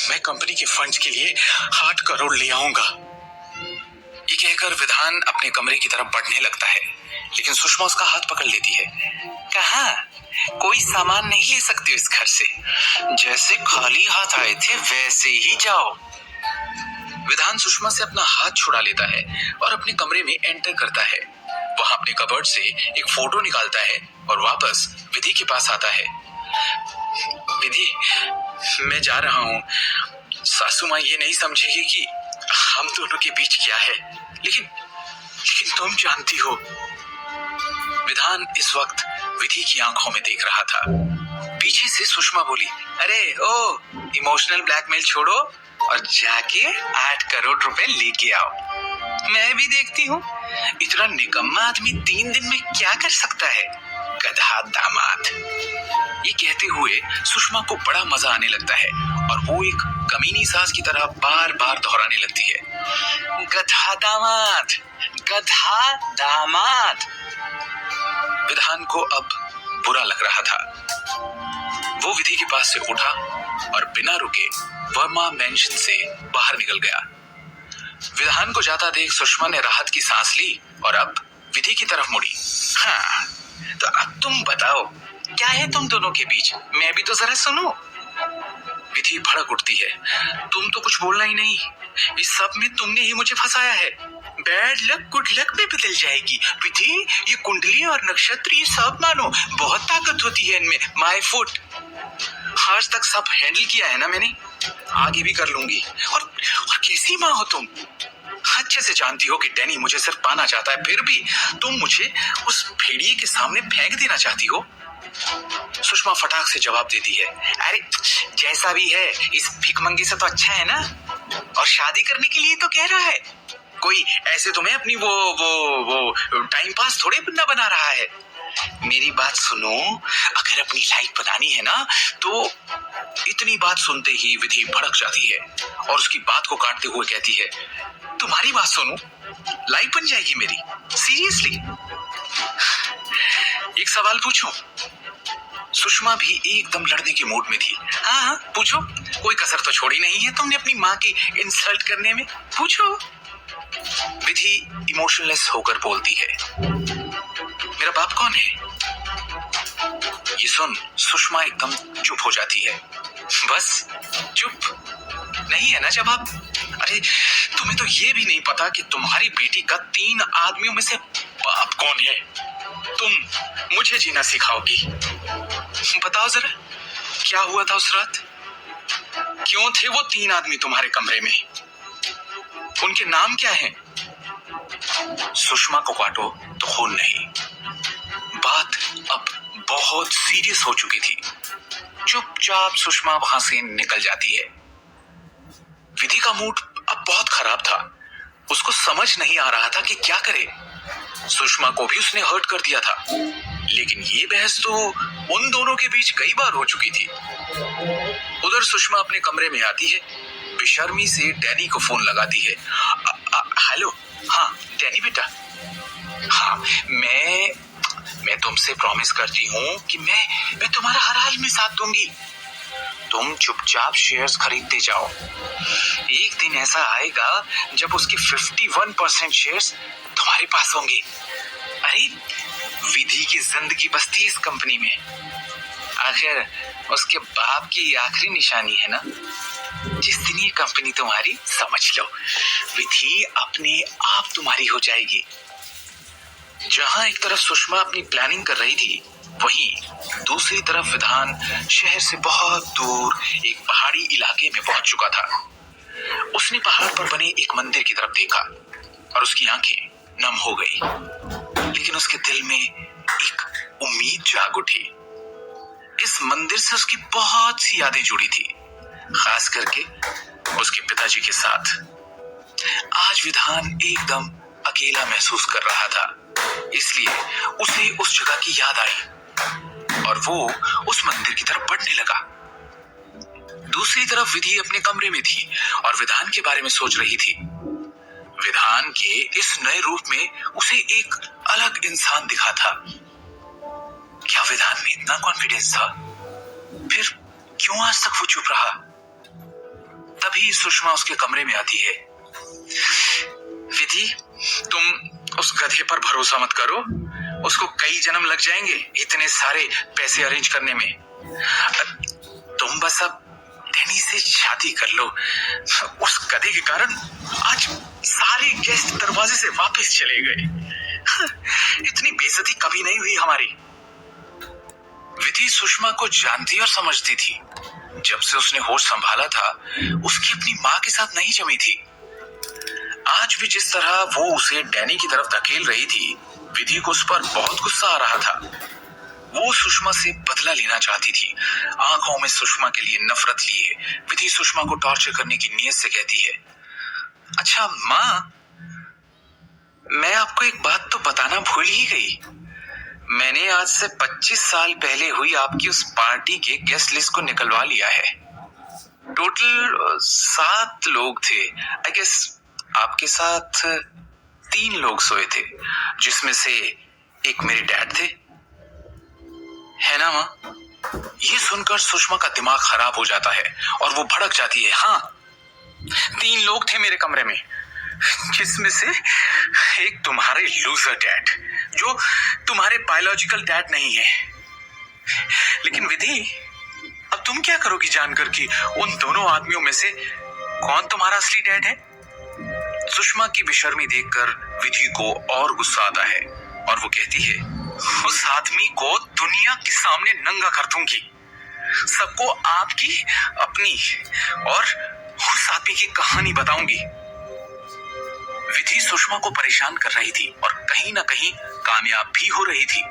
मैं कंपनी के फंड्स के लिए 8 करोड़ ले आऊंगा। ये कहकर विधान अपने कमरे की तरफ बढ़ने लगता है, लेकिन सुषमा उसका हाथ पकड़ लेती है। कहाँ? कोई सामान नहीं ले सकते इस घर से। जैसे खाली हाथ आए थे वैसे ही जाओ। विधान सुषमा से अपना हाथ छुड़ा लेता है और अपने कमरे में एंटर करता है। वहां अपने कबर्ड से एक फोटो निकालता है और वापस विधि के पास आता है। विधि, मैं जा रहा हूँ। सासू माँ ये नहीं समझेगी कि हम दोनों के बीच क्या है, लेकिन तुम जानती हो। विधान इस वक्त विधि की आंखों में देख रहा था। पीछे से सुषमा बोली, अरे ओ, इमोशनल ब्लैकमेल छोड़ो और जाके 8 करोड़ रुपए लेके आओ। मैं भी देखती हूँ इतना निकम्मा आदमी 3 दिन में क्या कर सकता है, गधा दामाद। ये कहते हुए सुषमा को बड़ा मजा आने लगता है और वो एक कमीनी सास की तरह बार बार दोहराने लगती है, गधा दामाद, गधा दामाद। विधान को अब बुरा लग रहा था। वो विधि के पास से उठा और बिना रुके वर्मा मेंशन से बाहर निकल गया। विधान को जाता देख सुषमा ने राहत की सांस ली और अब विधि की तरफ मुड़ी। हाँ, तो अब तुम बताओ क्या है तुम दोनों के बीच, मैं भी तो जरा सुनूं। विधि भड़क उठती है, तुम तो कुछ बोलना ही नहीं। इस सब में तुमने ही मुझे फंसाया है। बैड लक गुड लक में बदल जाएगी। विधि, ये कुंडली और नक्षत्र ये सब मानो, बहुत ताकत होती है इनमें। My foot. आज तक सब हैंडल किया है ना मैंने, आगे भी कर लूंगी। और कैसी माँ हो तुम? अच्छे से जानती हो कि डैनी मुझे सिर्फ पाना चाहता है, फिर भी तुम मुझे उस भेड़िए के सामने फेंक देना चाहती हो। सुषमा फटाक से जवाब देती है, अरे जैसा भी है इस भिखमंगे से तो अच्छा है ना, और शादी करने के लिए तो कह रहा है। कोई ऐसे तुम्हें अपनी वो टाइम पास थोड़े बंदा बना रहा है। मेरी बात सुनो, अगर अपनी लाइफ बनानी है ना तो। इतनी बात सुनते ही विधि भड़क जाती है और उसकी बात को काटते हुए कहती है, तुम्हारी बात सुनो, लाइफ बन जाएगी मेरी? सीरियसली? एक सवाल पूछूं? सुषमा भी एकदम लड़ने के मूड में थी। हाँ, पूछो, कोई कसर तो छोड़ी नहीं है तुमने अपनी माँ की इंसल्ट करने में, पूछो। विधि इमोशनलेस होकर बोलती है, मेरा बाप कौन है? ये सुन सुषमा एकदम चुप हो जाती है। बस चुप? नहीं है ना जवाब? अरे तुम्हें तो ये भी नहीं पता कि तुम्हारी बेटी का 3 आदमियों में से बाप कौन है? तुम मुझे जीना सिखाओगी? बताओ जरा, क्या हुआ था उस रात? क्यों थे वो 3 आदमी तुम्हारे कमरे में? उनके नाम क्या हैं? सुषमा को काटो तो खून नहीं। बात अब बहुत सीरियस हो चुकी थी। चुपचाप सुषमा वहां से निकल जाती है। विधि का मूड अब बहुत खराब था। उसको समझ नहीं आ रहा था कि क्या करे। सुषमा को भी उसने हर्ट कर दिया था, लेकिन ये बहस तो उन दोनों के बीच कई बार हो चुकी थी। उधर सुषमा अपने कमरे में आती है, बेशर्मी से डैनी को फोन लगाती है। हेलो, हाँ डैनी बेटा, हाँ मैं तुमसे प्रॉमिस करती हूँ कि मैं तुम्हारा हर हाल में साथ दूंगी। तुम चुपचाप शेयर्स खरीदते जाओ। एक दिन ऐसा आएगा जब उसके 51% शेयर्स तुम्हारे पास होंगे। अरे विधि की जिंदगी बसती है इस कंपनी में। आखिर उसके बाप की आखिरी निशानी है ना। जिस दिन ये कंपनी तुम्हारी, समझ लो विधि अपने आप तुम्हारी हो जाएगी। जहां एक तरफ सुषमा अपनी प्लानिंग कर रही थी, वहीं दूसरी तरफ विधान शहर से बहुत दूर एक पहाड़ी इलाके में पहुंच चुका था। उसने पहाड़ पर बने एक मंदिर की तरफ देखा और उसकी आंखें नम हो गई, लेकिन उसके दिल में एक उम्मीद जाग उठी। इस मंदिर से उसकी बहुत सी यादें जुड़ी थी, खास करके उसके पिताजी के साथ। आज विधान एकदम अकेला महसूस कर रहा था, इसलिए उसे उस जगह की याद आई और वो उस मंदिर की तरफ बढ़ने लगा। दूसरी तरफ विधि अपने कमरे में थी और विधान के बारे में सोच रही थी। विधान के इस नए रूप में उसे एक अलग इंसान दिखा था। क्या विधान में इतना कॉन्फिडेंस था? फिर क्यों आज तक वो चुप रहा? तभी सुषमा उसके कमरे में आती है। विधि, तुम उस गधे पर भरोसा मत करो, उसको कई जन्म लग जाएंगे इतने सारे पैसे अरेंज करने में। तुम बस अब डैनी से शादी कर लो। उस गधे के कारण आज सारे गेस्ट दरवाजे से वापस चले गए। इतनी बेइज्जती कभी नहीं हुई हमारी। विधि सुषमा को जानती और समझती थी। जब से उसने होश संभाला था, उसकी अपनी माँ के साथ नहीं जमी थी। आज भी जिस तरह वो उसे डैनी की तरफ धकेल रही थी, विधि को उस पर बहुत गुस्सा आ रहा था। वो सुषमा से बदला लेना चाहती थी। आंखों में सुषमा के लिए नफरत लिए विधि सुषमा को टॉर्चर करने की नीयत से कहती है, अच्छा माँ, मैं आपको एक बात तो बताना भूल ही गई। मैंने आज से 25 साल पहले हुई आपकी उस पार्टी के गेस्ट लिस्ट को निकलवा लिया है। टोटल 7 लोग थे। आई गेस आपके साथ 3 लोग सोए थे, जिसमें से एक मेरे डैड थे, है ना माँ? ये सुनकर सुषमा का दिमाग खराब हो जाता है और वो भड़क जाती है। हाँ, 3 लोग थे मेरे कमरे में, जिसमें से एक तुम्हारे लूजर डैड, जो तुम्हारे बायोलॉजिकल डैड नहीं है। लेकिन विधि, अब तुम क्या करोगी जानकर कि उन दोनों आदमियों में से कौन तुम्हारा असली डैड है? सुषमा की बेशर्मी देखकर विधि को और गुस्सा आता है और वो कहती है, उस आदमी को दुनिया के सामने नंगा कर दूंगी। सबको आपकी, अपनी और उस आदमी की कहानी बताऊंगी। विधि सुषमा को परेशान कर रही थी और कहीं ना कहीं कामयाब भी हो रही थी।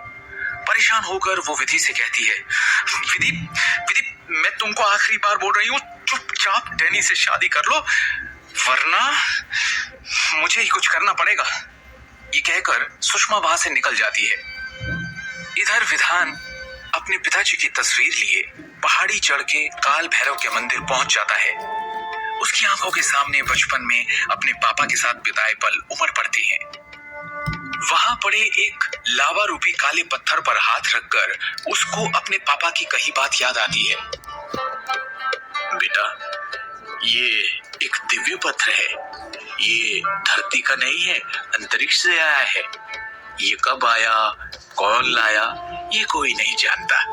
परेशान होकर वो विधि से कहती है, विधि, विधि, मैं तुमको आखिरी बार बोल रही हूँ, चुपचाप डैनी से शादी कर लो, वरना मुझे ही कुछ करना पड़ेगा। ये कहकर सुषमा वहां से निकल जाती है। इधर विधान अपने पिताजी की तस्वीर लिए पहाड़ी चढ़ के काल भैरव के मंदिर पहुंच जाता है। उसकी आंखों के सामने बचपन में अपने पापा के साथ बिताए पल उमड़ पड़ते हैं। वहां पड़े एक लावा रूपी काले पत्थर पर हाथ रखकर उसको अपने पापा की कही बात याद आती है। बेटा, ये एक दिव्य पत्थर है, ये धरती का नहीं है, अंतरिक्ष से आया है। ये कब आया, कौन लाया, ये कोई नहीं जानता,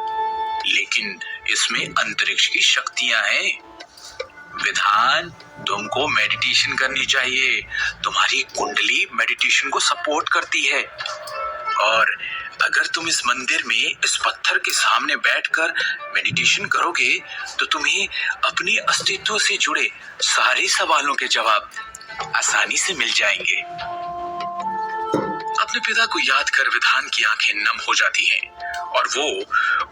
लेकिन इसमें अंतरिक्ष की शक्तियां हैं। विधान, तुमको मेडिटेशन करनी चाहिए। तुम्हारी कुंडली मेडिटेशन को सपोर्ट करती है, और अगर तुम इस मंदिर में इस पत्थर के सामने बैठकर मेडिटेशन करोगे तो तुम्हें अपने अस्तित्व से जुड़े सारे सवालों के जवाब आसानी से मिल जाएंगे। अपने पिता को याद कर विधान की आंखें नम हो जाती हैं और वो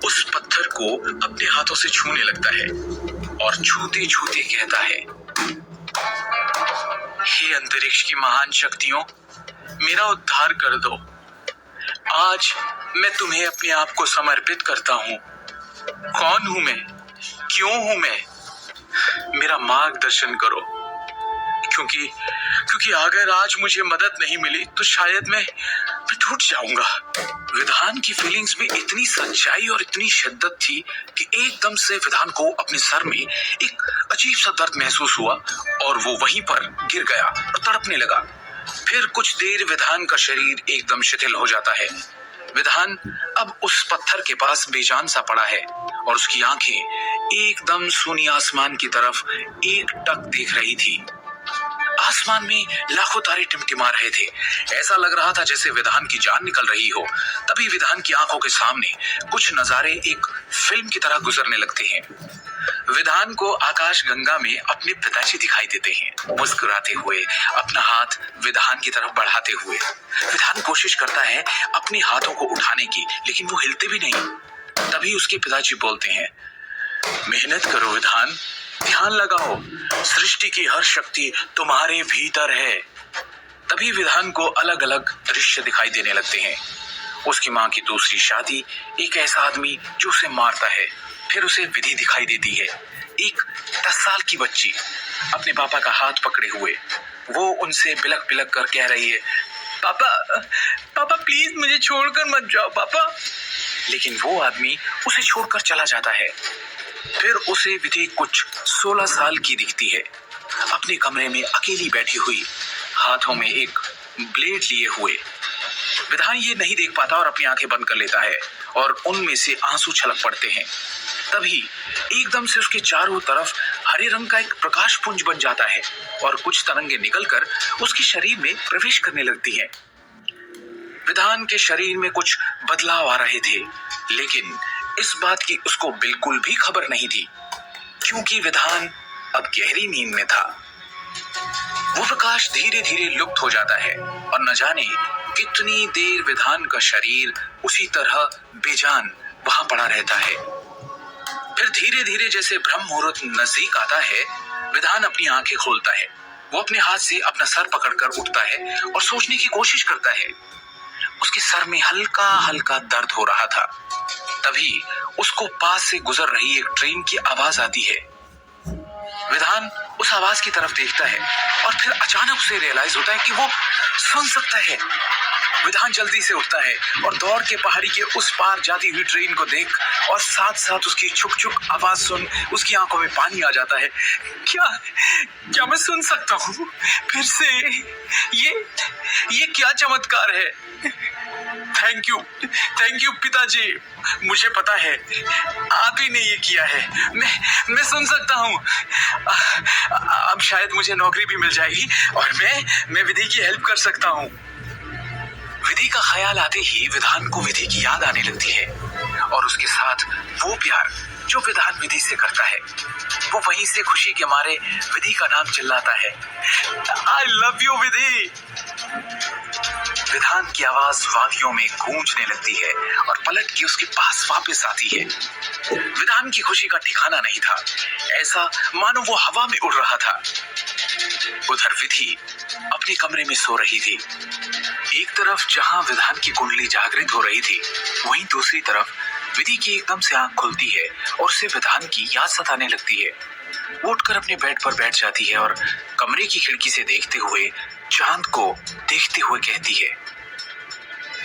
उस पत्थर को अपने हाथों से छूने लगता है और छूते छूते कहता है, हे अंतरिक्ष की महान शक्तियों, मेरा उद्धार कर दो। आज मैं तुम्हें अपने आप को समर्पित करता हूँ। कौन हूं मैं, क्यों हूं मैं, मेरा मार्गदर्शन करो, क्योंकि अगर आज मुझे मदद नहीं मिली तो शायद मैं टूट जाऊंगा। विधान की फीलिंग्स में इतनी सच्चाई और इतनी शिद्दत थी कि एकदम से विधान को अपने सर में एक अजीब सा दर्द महसूस हुआ और वो वहीं पर गिर गया और तड़पने लगा। फिर कुछ देर विधान का शरीर एकदम शिथिल हो जाता है। विधान अब उस पत्थर के पास बेजान सा पड़ा है और उसकी आंखें एकदम सूनी आसमान की तरफ एकटक देख रही थी। आसमान में लाखों तारे टिमटिमा रहे थे। ऐसा लग रहा था जैसे विधान की जान निकल रही हो। तभी विधान की आंखों के सामने कुछ नजारे एक फिल्म की तरह गुजरने लगते हैं। विधान को आकाश गंगा में अपने पिताजी दिखाई देते हैं, मुस्कुराते हुए, अपना हाथ विधान की तरफ बढ़ाते हुए। विधान कोशिश करता है अपने हाथों को उठाने की, लेकिन वो हिलते भी नहीं। तभी उसके पिताजी बोलते हैं, मेहनत करो विधान, ध्यान लगाओ, सृष्टि की हर शक्ति तुम्हारे भीतर है। तभी विधान को अलग अलग दृश्य दिखाई देने लगते हैं। उसकी माँ की दूसरी शादी, एक ऐसा आदमी जो उसे मारता है। फिर उसे विधि दिखाई देती है, एक 10 साल की बच्ची अपने पापा का हाथ पकड़े हुए। वो उनसे बिलक बिलक कर कह रही है, पापा, पापा प्लीज मुझे छोड़कर मत जाओ पापा। लेकिन वो आदमी उसे छोड़कर चला जाता है। फिर उसे विधि कुछ 16 साल की दिखती है। अपने कमरे में अकेली बैठी हुई, हाथों में एक ब्लेड लिए हुए। विधान ये नहीं देख पाता और अपनी आंखें बंद कर लेता है और उनमें से आंसू छलक पड़ते हैं। तभी एकदम से उसके चारों तरफ हरे रंग का एक प्रकाश पुंज बन जाता है और कुछ तरंगे निकलकर उसके शरीर में प्रवेश करने लगती हैं। विधान के शरीर में कुछ बदलाव आ रहे थे, लेकिन इस बात की उसको बिल्कुल भी खबर नहीं थी, क्योंकि विधान अब गहरी नींद में था। वो प्रकाश धीरे धीरे लुप्त हो जाता है और न जाने कितनी देर विधान का शरीर उसी तरह बेजान वहां पड़ा रहता है। फिर धीरे धीरे जैसे ब्रह्म मुहूर्त नजदीक आता है, विधान अपनी आंखें खोलता है। वो अपने हाथ से अपना सर पकड़कर उठता है और सोचने की कोशिश करता है। उसके सर में हल्का हल्का दर्द हो रहा था। तभी उसको पास से गुजर रही एक ट्रेन की आवाज आती है। विधान उस आवाज की तरफ देखता है और फिर अचानक उसे रियलाइज होता है कि वो सुन सकता है। विधान जल्दी से उठता है और दौड़ के पहाड़ी के उस पार जाती हुई ट्रेन को देख और साथ साथ उसकी छुक छुक आवाज सुन उसकी आंखों में पानी आ जाता है। क्या मैं सुन सकता हूँ फिर से? ये क्या चमत्कार है? थैंक यू पिताजी। मुझे पता है आप ही ने ये किया है। मैं सुन सकता हूँ। अब शायद मुझे नौकरी भी मिल जाएगी और मैं विधि की हेल्प कर सकता हूँ। विधि का ख्याल आते ही विधान को विधि की याद आने लगती है और उसके साथ वो प्यार जो विधान विधि से करता है। वो वहीं से खुशी के मारे विधि का नाम चिल्लाता है, आई लव यू विधि। विधान की आवाज वादियों में गूंजने लगती है और पलट के उसके पास वापस आती है। विधान की खुशी का ठिकाना नहीं था, ऐसा मानो वो हवा में उड़ रहा था। उधर विधि अपने कमरे में सो रही थी। एक तरफ जहां विधान की कुंडली जागृत हो रही थी, वहीं दूसरी तरफ विधि की एकदम से आंख खुलती है और उसे विधान की याद सताने लगती है। वो उठकर अपने बेड पर बैठ जाती है और कमरे की खिड़की से देखते हुए चांद को देखते हुए कहती है,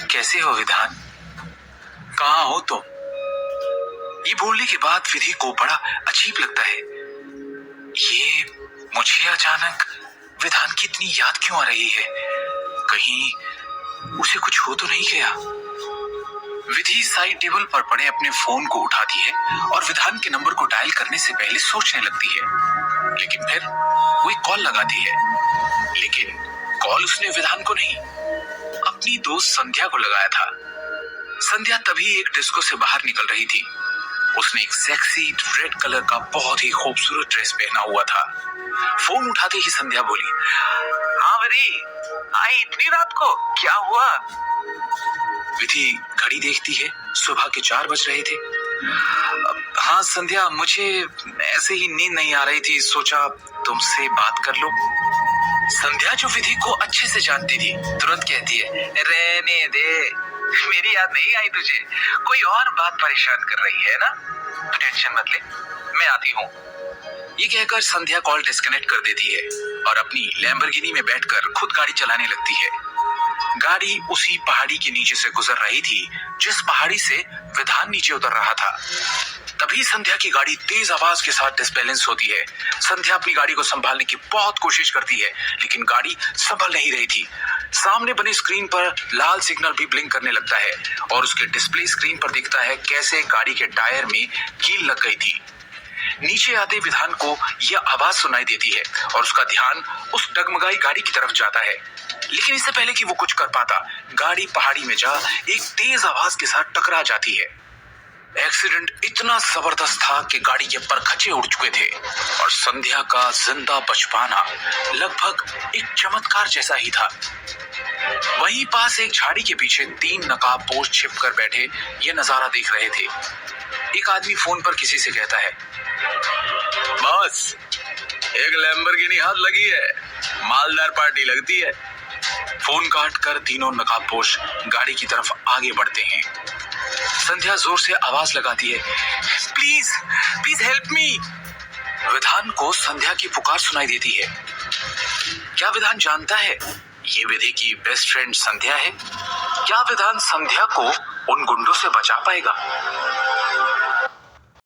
कैसे हो विधान? कहाँ हो तुम? ये बोलने के बाद विधि को बड़ा अजीब लगता है। ये मुझे अचानक विधान की इतनी याद क्यों आ रही है? कहीं उसे कुछ हो तो नहीं गया? विधि साइड टेबल पर पड़े अपने फोन को उठाती है और विधान के नंबर को डायल करने से पहले सोचने लगती है, लेकिन फिर वो एक कॉल लगाती है। लेकिन कॉल उसने विधान को नहीं, अपनी दोस्त संध्या को लगाया था। संध्या तभी एक डिस्को से बाहर निकल रही थी। उसने एक सेक्सी रेड कलर का बहुत ही खूबसूरत ड्रेस पहना हुआ था। फोन उठाते ही संध्या बोली, हाँ विधि, आई इतनी रात को, क्या हुआ? विधि घड़ी देखती है, सुबह के 4 बज रहे थे। हाँ संध्या, मुझे ऐसे ही नींद नहीं आ रही थी, सोचा तुमसे बात कर लो। संध्या जो विधि को अच्छे से जानती थी, तुरंत कहती है, रहने दे, मेरी याद नहीं आई तुझे, कोई और बात परेशान कर रही है ना? तो टेंशन मत ले, मैं आती हूँ। ये कहकर संध्या कॉल डिस्कनेक्ट कर देती है और अपनी लैम्बोर्गिनी में बैठकर खुद गाड़ी चलाने लगती है। गाड़ी उसी पहाड़ी के नीचे से गुजर रही थी जिस पहाड़ी से विधान नीचे उतर रहा था। तभी संध्या की गाड़ी तेज आवाज के साथ डिसबैलेंस होती है। संध्या अपनी गाड़ी को संभालने की बहुत कोशिश करती है, लेकिन गाड़ी संभल नहीं रही थी। सामने बनी स्क्रीन पर लाल सिग्नल भी ब्लिंक करने लगता है और उसके डिस्प्ले स्क्रीन पर दिखता है कैसे गाड़ी के टायर में कील लग गई थी। नीचे आते विधान को यह आवाज सुनाई देती है और उसका ध्यान उस डगमगाई गाड़ी की तरफ जाता है, लेकिन इससे पहले कि वो कुछ कर पाता, गाड़ी पहाड़ी में जा एक तेज आवाज के साथ टकरा जाती है। एक्सीडेंट इतना जबरदस्त था कि गाड़ी के परखचे उड़ चुके थे और संध्या का जिंदा बच पाना लगभग एक चमत्कार जैसा ही था। वहीं पास एक झाड़ी के पीछे 3 नकाबपोश छिपकर बैठे ये नजारा देख रहे थे। एक आदमी फोन पर किसी से कहता है, बॉस, एक लैम्बोर्गिनी हाथ लगी है, मालदार पार्टी लगती है। फोन काट कर तीनों नकाबपोश गाड़ी की तरफ आगे बढ़ते हैं। संध्या जोर से आवाज लगाती है, प्लीज प्लीज हेल्प मी। विधान को संध्या की पुकार सुनाई देती है। क्या विधान जानता है ये विधि की बेस्ट फ्रेंड संध्या है? क्या विधान संध्या को उन गुंडों से बचा पाएगा?